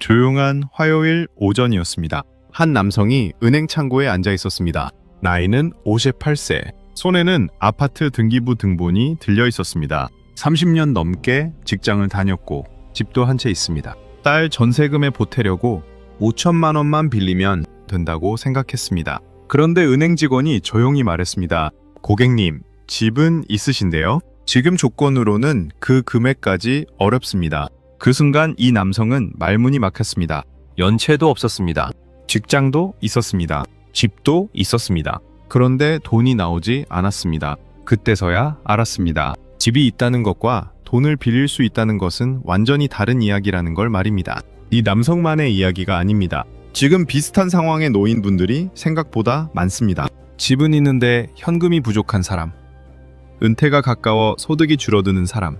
조용한 화요일 오전이었습니다. 한 남성이 은행 창고에 앉아 있었습니다. 나이는 58세. 손에는 아파트 등기부 등본이 들려 있었습니다. 30년 넘게 직장을 다녔고 집도 한 채 있습니다. 딸 전세금에 보태려고 5천만 원만 빌리면 된다고 생각했습니다. 그런데 은행 직원이 조용히 말했습니다. 고객님, 집은 있으신데요? 지금 조건으로는 그 금액까지 어렵습니다. 그 순간 이 남성은 말문이 막혔습니다. 연체도 없었습니다. 직장도 있었습니다. 집도 있었습니다. 그런데 돈이 나오지 않았습니다. 그때서야 알았습니다. 집이 있다는 것과 돈을 빌릴 수 있다는 것은 완전히 다른 이야기라는 걸 말입니다. 이 남성만의 이야기가 아닙니다. 지금 비슷한 상황에 놓인 분들이 생각보다 많습니다. 집은 있는데 현금이 부족한 사람, 은퇴가 가까워 소득이 줄어드는 사람,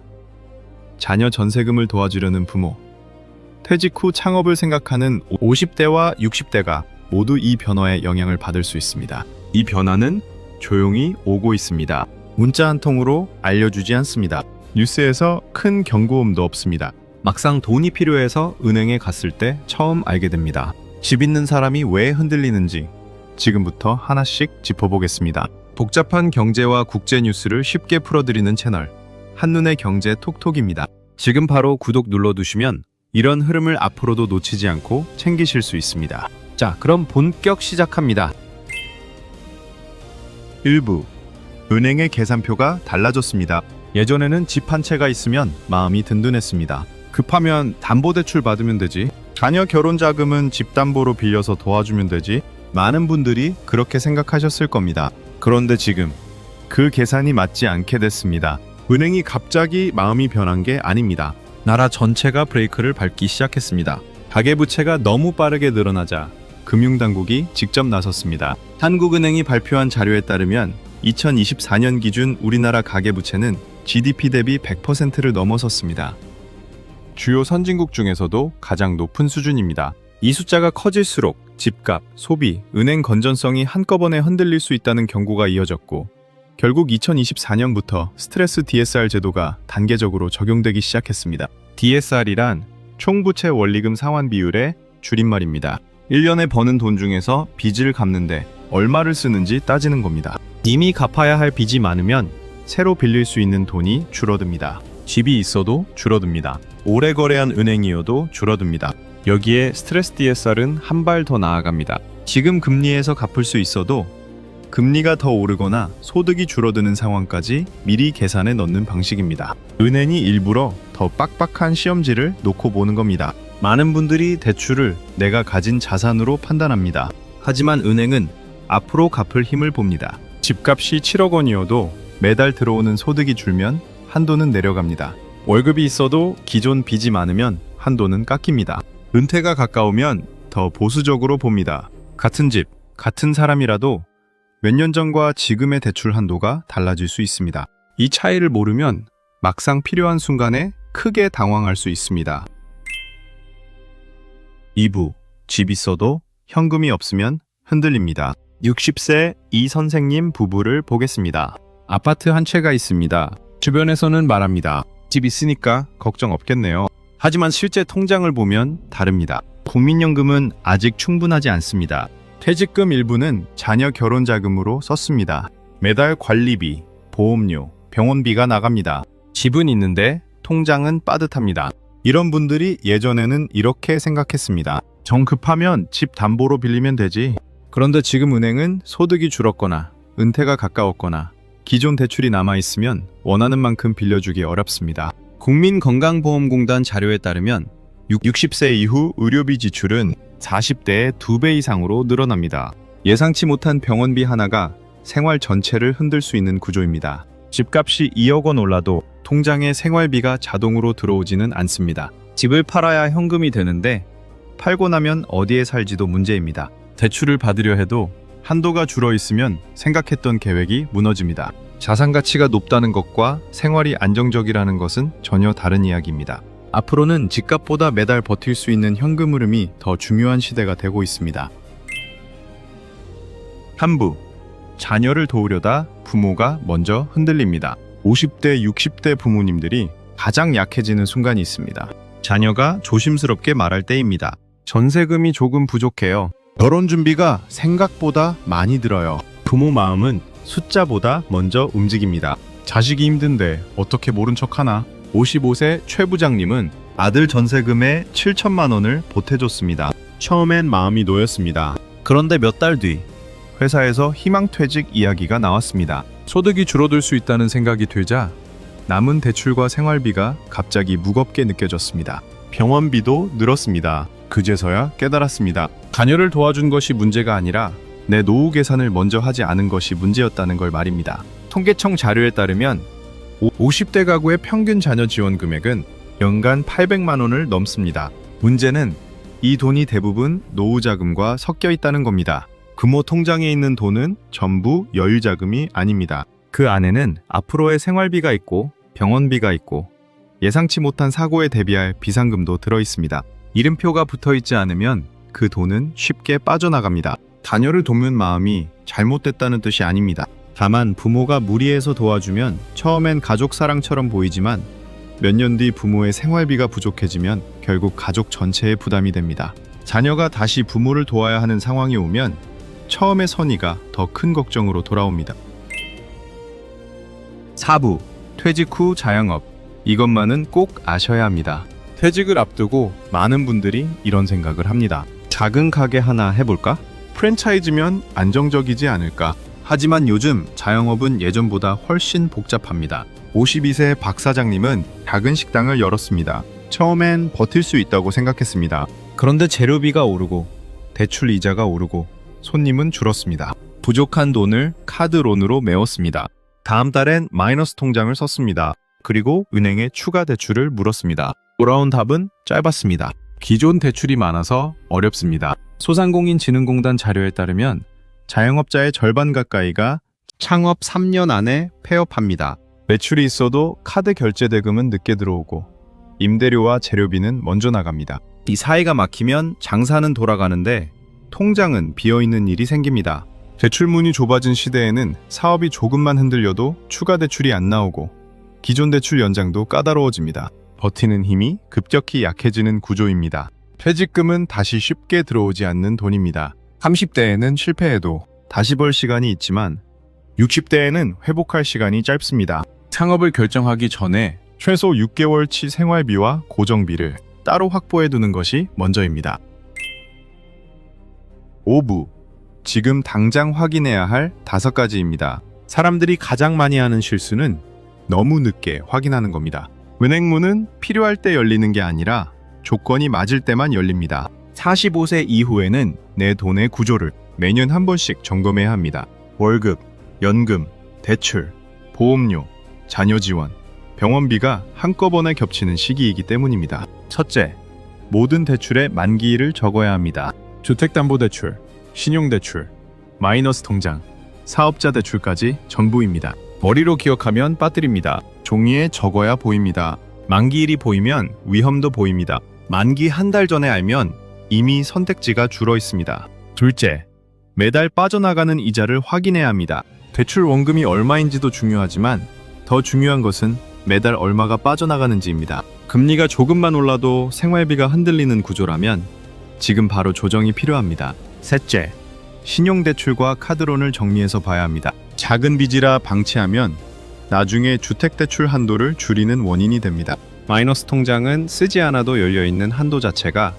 자녀 전세금을 도와주려는 부모, 퇴직 후 창업을 생각하는 50대와 60대가 모두 이 변화의 영향을 받을 수 있습니다. 이 변화는 조용히 오고 있습니다. 문자 한 통으로 알려주지 않습니다. 뉴스에서 큰 경고음도 없습니다. 막상 돈이 필요해서 은행에 갔을 때 처음 알게 됩니다. 집 있는 사람이 왜 흔들리는지 지금부터 하나씩 짚어보겠습니다. 복잡한 경제와 국제 뉴스를 쉽게 풀어드리는 채널 한눈의 경제 톡톡입니다. 지금 바로 구독 눌러두시면 이런 흐름을 앞으로도 놓치지 않고 챙기실 수 있습니다. 자, 그럼 본격 시작합니다. 1부. 은행의 계산표가 달라졌습니다. 예전에는 집 한 채가 있으면 마음이 든든했습니다. 급하면 담보대출 받으면 되지. 자녀 결혼 자금은 집담보로 빌려서 도와주면 되지. 많은 분들이 그렇게 생각하셨을 겁니다. 그런데 지금 그 계산이 맞지 않게 됐습니다. 은행이 갑자기 마음이 변한 게 아닙니다. 나라 전체가 브레이크를 밟기 시작했습니다. 가계부채가 너무 빠르게 늘어나자 금융당국이 직접 나섰습니다. 한국은행이 발표한 자료에 따르면 2024년 기준 우리나라 가계부채는 GDP 대비 100%를 넘어섰습니다. 주요 선진국 중에서도 가장 높은 수준입니다. 이 숫자가 커질수록 집값, 소비, 은행 건전성이 한꺼번에 흔들릴 수 있다는 경고가 이어졌고 결국 2024년부터 스트레스 DSR 제도가 단계적으로 적용되기 시작했습니다. DSR이란 총부채 원리금 상환 비율의 줄임말입니다. 1년에 버는 돈 중에서 빚을 갚는데 얼마를 쓰는지 따지는 겁니다. 이미 갚아야 할 빚이 많으면 새로 빌릴 수 있는 돈이 줄어듭니다. 집이 있어도 줄어듭니다. 오래 거래한 은행이어도 줄어듭니다. 여기에 스트레스 DSR은 한 발 더 나아갑니다. 지금 금리에서 갚을 수 있어도 금리가 더 오르거나 소득이 줄어드는 상황까지 미리 계산해 넣는 방식입니다. 은행이 일부러 더 빡빡한 시험지를 놓고 보는 겁니다. 많은 분들이 대출을 내가 가진 자산으로 판단합니다. 하지만 은행은 앞으로 갚을 힘을 봅니다. 집값이 7억 원이어도 매달 들어오는 소득이 줄면 한도는 내려갑니다. 월급이 있어도 기존 빚이 많으면 한도는 깎입니다. 은퇴가 가까우면 더 보수적으로 봅니다. 같은 집, 같은 사람이라도 몇 년 전과 지금의 대출 한도가 달라질 수 있습니다. 이 차이를 모르면 막상 필요한 순간에 크게 당황할 수 있습니다. 2부. 집 있어도 현금이 없으면 흔들립니다. 60세 이 선생님 부부를 보겠습니다. 아파트 한 채가 있습니다. 주변에서는 말합니다. 집 있으니까 걱정 없겠네요. 하지만 실제 통장을 보면 다릅니다. 국민연금은 아직 충분하지 않습니다. 퇴직금 일부는 자녀 결혼 자금으로 썼습니다. 매달 관리비, 보험료, 병원비가 나갑니다. 집은 있는데 통장은 빠듯합니다. 이런 분들이 예전에는 이렇게 생각했습니다. 정 급하면 집 담보로 빌리면 되지. 그런데 지금 은행은 소득이 줄었거나 은퇴가 가까웠거나 기존 대출이 남아있으면 원하는 만큼 빌려주기 어렵습니다. 국민건강보험공단 자료에 따르면 60세 이후 의료비 지출은 40대의 2배 이상으로 늘어납니다. 예상치 못한 병원비 하나가 생활 전체를 흔들 수 있는 구조입니다. 집값이 2억 원 올라도 통장에 생활비가 자동으로 들어오지는 않습니다. 집을 팔아야 현금이 되는데 팔고 나면 어디에 살지도 문제입니다. 대출을 받으려 해도 한도가 줄어 있으면 생각했던 계획이 무너집니다. 자산 가치가 높다는 것과 생활이 안정적이라는 것은 전혀 다른 이야기입니다. 앞으로는 집값보다 매달 버틸 수 있는 현금 흐름이 더 중요한 시대가 되고 있습니다. 3부. 자녀를 도우려다 부모가 먼저 흔들립니다. 50대, 60대 부모님들이 가장 약해지는 순간이 있습니다. 자녀가 조심스럽게 말할 때입니다. 전세금이 조금 부족해요. 결혼 준비가 생각보다 많이 들어요. 부모 마음은 숫자보다 먼저 움직입니다. 자식이 힘든데 어떻게 모른 척하나? 55세 최 부장님은 아들 전세금에 7천만 원을 보태줬습니다. 처음엔 마음이 놓였습니다. 그런데 몇 달 뒤 회사에서 희망퇴직 이야기가 나왔습니다. 소득이 줄어들 수 있다는 생각이 들자 남은 대출과 생활비가 갑자기 무겁게 느껴졌습니다. 병원비도 늘었습니다. 그제서야 깨달았습니다. 자녀를 도와준 것이 문제가 아니라 내 노후 계산을 먼저 하지 않은 것이 문제였다는 걸 말입니다. 통계청 자료에 따르면 50대 가구의 평균 자녀 지원 금액은 연간 800만 원을 넘습니다. 문제는 이 돈이 대부분 노후 자금과 섞여 있다는 겁니다. 부모 통장에 있는 돈은 전부 여유 자금이 아닙니다. 그 안에는 앞으로의 생활비가 있고 병원비가 있고 예상치 못한 사고에 대비할 비상금도 들어 있습니다. 이름표가 붙어 있지 않으면 그 돈은 쉽게 빠져나갑니다. 자녀를 돕는 마음이 잘못됐다는 뜻이 아닙니다. 다만 부모가 무리해서 도와주면 처음엔 가족 사랑처럼 보이지만 몇 년 뒤 부모의 생활비가 부족해지면 결국 가족 전체의 부담이 됩니다. 자녀가 다시 부모를 도와야 하는 상황이 오면 처음의 선의가 더 큰 걱정으로 돌아옵니다. 4부 퇴직 후 자영업. 이것만은 꼭 아셔야 합니다. 퇴직을 앞두고 많은 분들이 이런 생각을 합니다. 작은 가게 하나 해볼까? 프랜차이즈면 안정적이지 않을까? 하지만 요즘 자영업은 예전보다 훨씬 복잡합니다. 52세 박 사장님은 작은 식당을 열었습니다. 처음엔 버틸 수 있다고 생각했습니다. 그런데 재료비가 오르고 대출 이자가 오르고 손님은 줄었습니다. 부족한 돈을 카드론으로 메웠습니다. 다음 달엔 마이너스 통장을 썼습니다. 그리고 은행에 추가 대출을 물었습니다. 돌아온 답은 짧았습니다. 기존 대출이 많아서 어렵습니다. 소상공인진흥공단 자료에 따르면 자영업자의 절반 가까이가 창업 3년 안에 폐업합니다. 매출이 있어도 카드 결제 대금은 늦게 들어오고 임대료와 재료비는 먼저 나갑니다. 이 사이가 막히면 장사는 돌아가는데 통장은 비어있는 일이 생깁니다. 대출문이 좁아진 시대에는 사업이 조금만 흔들려도 추가 대출이 안 나오고 기존 대출 연장도 까다로워집니다. 버티는 힘이 급격히 약해지는 구조입니다. 퇴직금은 다시 쉽게 들어오지 않는 돈입니다. 30대에는 실패해도 다시 벌 시간이 있지만 60대에는 회복할 시간이 짧습니다. 창업을 결정하기 전에 최소 6개월치 생활비와 고정비를 따로 확보해 두는 것이 먼저입니다. 5부 지금 당장 확인해야 할 5가지입니다. 사람들이 가장 많이 하는 실수는 너무 늦게 확인하는 겁니다. 은행문은 필요할 때 열리는 게 아니라 조건이 맞을 때만 열립니다. 45세 이후에는 내 돈의 구조를 매년 한 번씩 점검해야 합니다. 월급, 연금, 대출, 보험료, 자녀 지원, 병원비가 한꺼번에 겹치는 시기이기 때문입니다. 첫째, 모든 대출의 만기일을 적어야 합니다. 주택담보대출, 신용대출, 마이너스 통장, 사업자 대출까지 전부입니다. 머리로 기억하면 빠뜨립니다. 종이에 적어야 보입니다. 만기일이 보이면 위험도 보입니다. 만기 한 달 전에 알면 이미 선택지가 줄어 있습니다. 둘째, 매달 빠져나가는 이자를 확인해야 합니다. 대출 원금이 얼마인지도 중요하지만 더 중요한 것은 매달 얼마가 빠져나가는지입니다. 금리가 조금만 올라도 생활비가 흔들리는 구조라면 지금 바로 조정이 필요합니다. 셋째, 신용대출과 카드론을 정리해서 봐야 합니다. 작은 빚이라 방치하면 나중에 주택대출 한도를 줄이는 원인이 됩니다. 마이너스 통장은 쓰지 않아도 열려있는 한도 자체가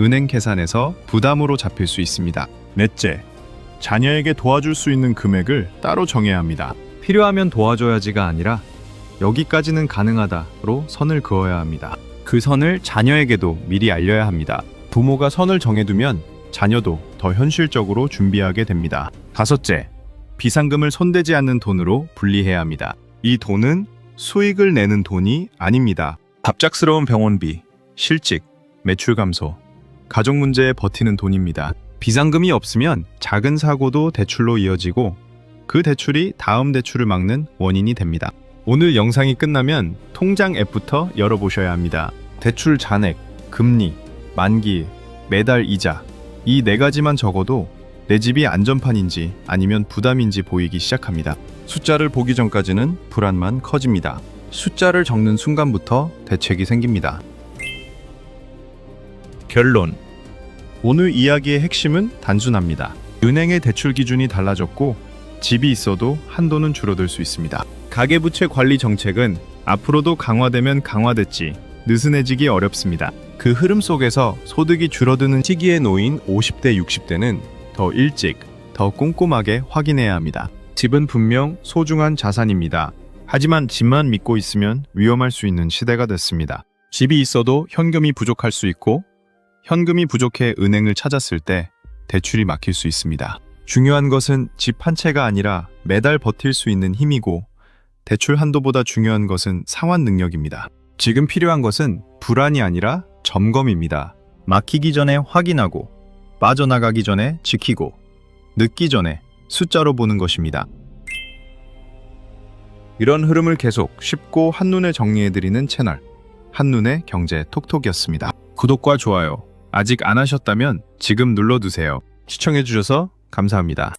은행 계산에서 부담으로 잡힐 수 있습니다. 넷째, 자녀에게 도와줄 수 있는 금액을 따로 정해야 합니다. 필요하면 도와줘야지가 아니라 여기까지는 가능하다로 선을 그어야 합니다. 그 선을 자녀에게도 미리 알려야 합니다. 부모가 선을 정해두면 자녀도 더 현실적으로 준비하게 됩니다. 다섯째, 비상금을 손대지 않는 돈으로 분리해야 합니다. 이 돈은 수익을 내는 돈이 아닙니다. 갑작스러운 병원비, 실직, 매출 감소, 가족 문제에 버티는 돈입니다. 비상금이 없으면 작은 사고도 대출로 이어지고 그 대출이 다음 대출을 막는 원인이 됩니다. 오늘 영상이 끝나면 통장 앱부터 열어보셔야 합니다. 대출 잔액, 금리, 만기, 매달 이자 이 4가지만 적어도 내 집이 안전판인지 아니면 부담인지 보이기 시작합니다. 숫자를 보기 전까지는 불안만 커집니다. 숫자를 적는 순간부터 대책이 생깁니다. 결론. 오늘 이야기의 핵심은 단순합니다. 은행의 대출 기준이 달라졌고 집이 있어도 한도는 줄어들 수 있습니다. 가계부채 관리 정책은 앞으로도 강화되면 강화됐지 느슨해지기 어렵습니다. 그 흐름 속에서 소득이 줄어드는 시기에 놓인 50대, 60대는 더 일찍, 더 꼼꼼하게 확인해야 합니다. 집은 분명 소중한 자산입니다. 하지만 집만 믿고 있으면 위험할 수 있는 시대가 됐습니다. 집이 있어도 현금이 부족할 수 있고 현금이 부족해 은행을 찾았을 때 대출이 막힐 수 있습니다. 중요한 것은 집 한 채가 아니라 매달 버틸 수 있는 힘이고 대출 한도보다 중요한 것은 상환 능력입니다. 지금 필요한 것은 불안이 아니라 점검입니다. 막히기 전에 확인하고 빠져나가기 전에 지키고 늦기 전에 숫자로 보는 것입니다. 이런 흐름을 계속 쉽고 한눈에 정리해드리는 채널 한눈에 경제 톡톡이었습니다. 구독과 좋아요 아직 안 하셨다면 지금 눌러두세요. 시청해주셔서 감사합니다.